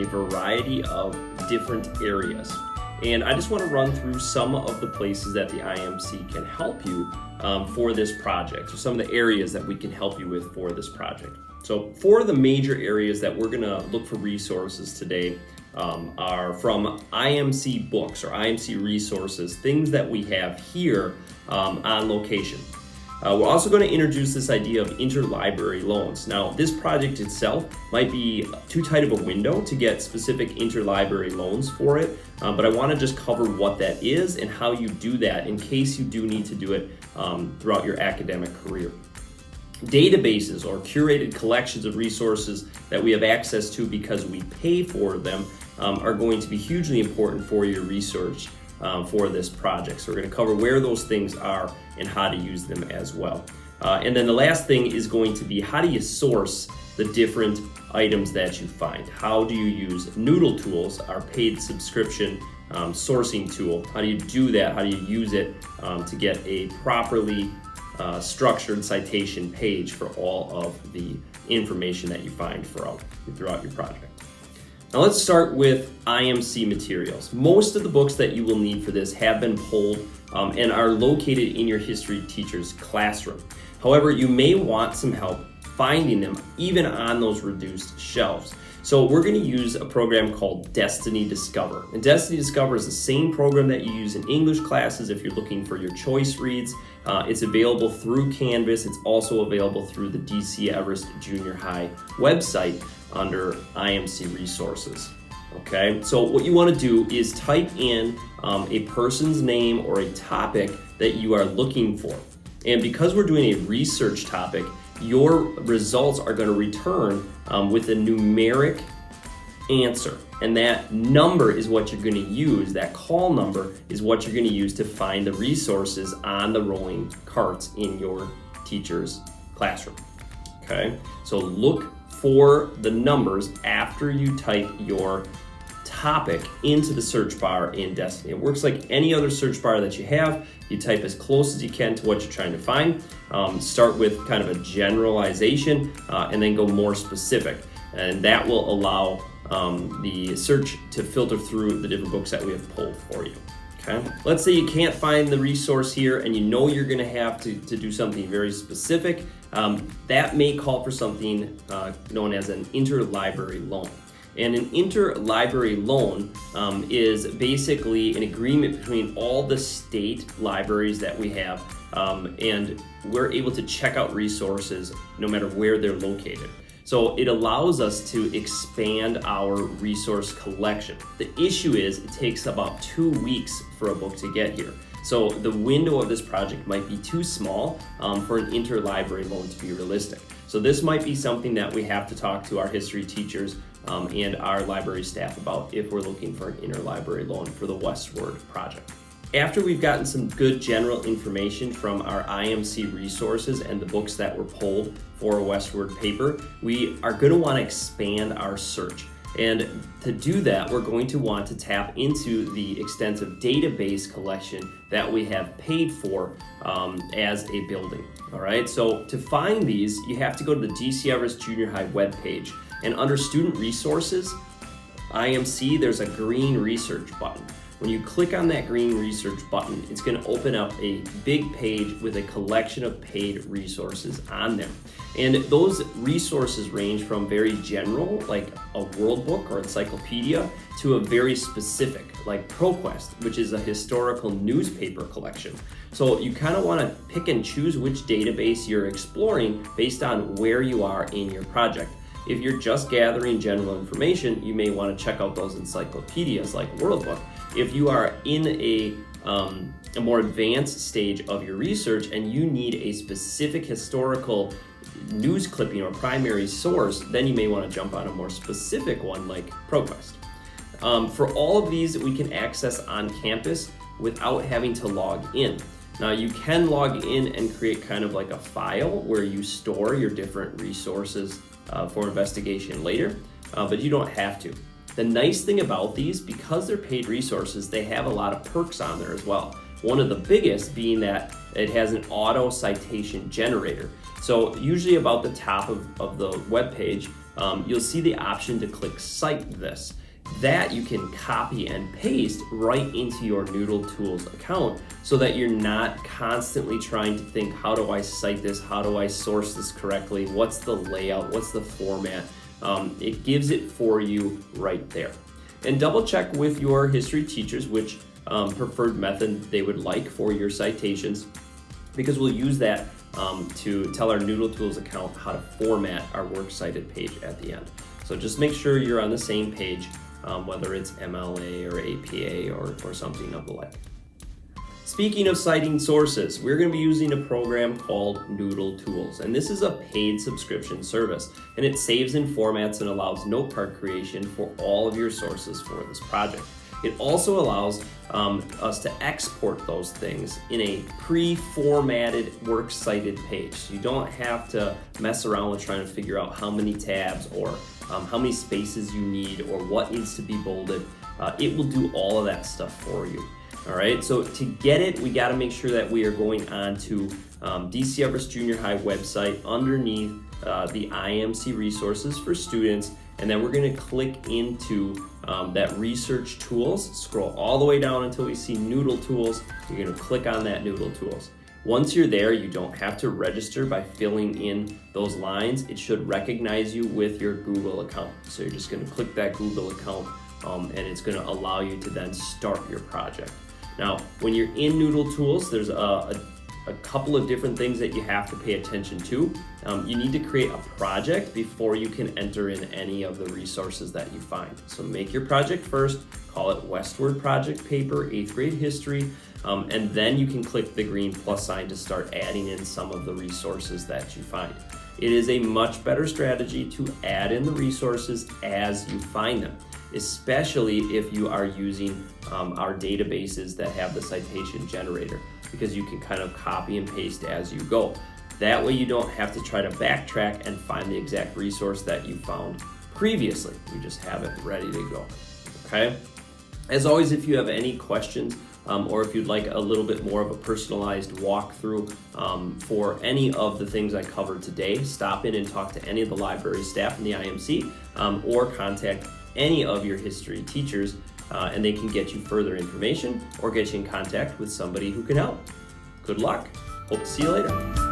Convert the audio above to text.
variety of different areas. And I just want to run through some of the places that the IMC can help you for this project, or some of the areas that we can help you with for this project. So 4 of the major areas that we're going to look for resources today are from IMC books or IMC resources, things that we have here on location. We're also going to introduce this idea of interlibrary loans. Now, this project itself might be too tight of a window to get specific interlibrary loans for it, but I want to just cover what that is and how you do that in case you do need to do it throughout your academic career. Databases or curated collections of resources that we have access to because we pay for them are going to be hugely important for your research for this project. So we're going to cover where those things are and how to use them as well. And then the last thing is going to be, how do you source the different items that you find? How do you use Noodle Tools, our paid subscription sourcing tool? How do you do that? How do you use it to get a properly structured citation page for all of the information that you find throughout your project? Now let's start with IMC materials. Most of the books that you will need for this have been pulled and are located in your history teacher's classroom. However, you may want some help finding them even on those reduced shelves. So we're going to use a program called Destiny Discover. And Destiny Discover is the same program that you use in English classes if you're looking for your choice reads. It's available through Canvas. It's also available through the DC Everest Junior High website under IMC resources. Okay, so what you want to do is type in a person's name or a topic that you are looking for. And because we're doing a research topic, your results are going to return with a numeric answer. And that number is what you're going to use, that call number is what you're going to use to find the resources on the rolling carts in your teacher's classroom. Okay, so look for the numbers after you type your topic into the search bar in Destiny. It works like any other search bar that you have. You type as close as you can to what you're trying to find. Start with kind of a generalization and then go more specific. And that will allow the search to filter through the different books that we have pulled for you. Okay. Let's say you can't find the resource here and you know you're going to have to do something very specific. That may call for something known as an interlibrary loan. And an interlibrary loan is basically an agreement between all the state libraries that we have, and we're able to check out resources no matter where they're located. So it allows us to expand our resource collection. The issue is it takes about 2 weeks for a book to get here. So the window of this project might be too small for an interlibrary loan to be realistic. So this might be something that we have to talk to our history teachers and our library staff about if we're looking for an interlibrary loan for the Westward project. After we've gotten some good general information from our IMC resources and the books that were pulled for Westward Paper, we are going to want to expand our search. And to do that, we're going to want to tap into the extensive database collection that we have paid for as a building. All right, so to find these, you have to go to the DC Everest Junior High webpage. And under Student Resources, IMC, there's a green research button. When you click on that green research button, it's going to open up a big page with a collection of paid resources on there. And those resources range from very general, like a world book or encyclopedia, to a very specific, like ProQuest, which is a historical newspaper collection. So you kind of want to pick and choose which database you're exploring based on where you are in your project. If you're just gathering general information, you may want to check out those encyclopedias like World Book. If you are in a more advanced stage of your research and you need a specific historical news clipping or primary source, then you may want to jump on a more specific one like ProQuest. For all of these, we can access on campus without having to log in. Now you can log in and create kind of like a file where you store your different resources for investigation later, but you don't have to. The nice thing about these, because they're paid resources, they have a lot of perks on there as well. One of the biggest being that it has an auto citation generator. So usually about the top of the web page, you'll see the option to click Cite This. that you can copy and paste right into your Noodle Tools account so that you're not constantly trying to think, how do I cite this? How do I source this correctly? What's the layout? What's the format? It gives it for you right there. And double check with your history teachers which preferred method they would like for your citations, because we'll use that to tell our Noodle Tools account how to format our works cited page at the end. So just make sure you're on the same page, whether it's MLA or APA or something of the like. Speaking of citing sources, we're going to be using a program called Noodle Tools, and this is a paid subscription service, and it saves in formats and allows note card creation for all of your sources for this project. It also allows us to export those things in a pre-formatted works cited page. So you don't have to mess around with trying to figure out how many tabs or how many spaces you need or what needs to be bolded. It will do all of that stuff for you. All right, so to get it, we got to make sure that we are going on to DC Everest Junior High website underneath the IMC resources for students, and then we're going to click into that research tools, scroll all the way down until we see Noodle Tools. You're going to click on that Noodle Tools. Once you're there, you don't have to register by filling in those lines. It should recognize you with your Google account. So you're just going to click that Google account and it's going to allow you to then start your project. Now, when you're in Noodle Tools, there's a couple of different things that you have to pay attention to. You need to create a project before you can enter in any of the resources that you find. So make your project first, call it Westward Paper 8th grade history, and then you can click the green plus sign to start adding in some of the resources that you find. It is a much better strategy to add in the resources as you find them, especially if you are using our databases that have the citation generator, because you can kind of copy and paste as you go. That way you don't have to try to backtrack and find the exact resource that you found previously. You just have it ready to go, okay? As always, if you have any questions or if you'd like a little bit more of a personalized walkthrough for any of the things I covered today, stop in and talk to any of the library staff in the IMC or contact any of your history teachers and they can get you further information or get you in contact with somebody who can help. Good luck. Hope to see you later.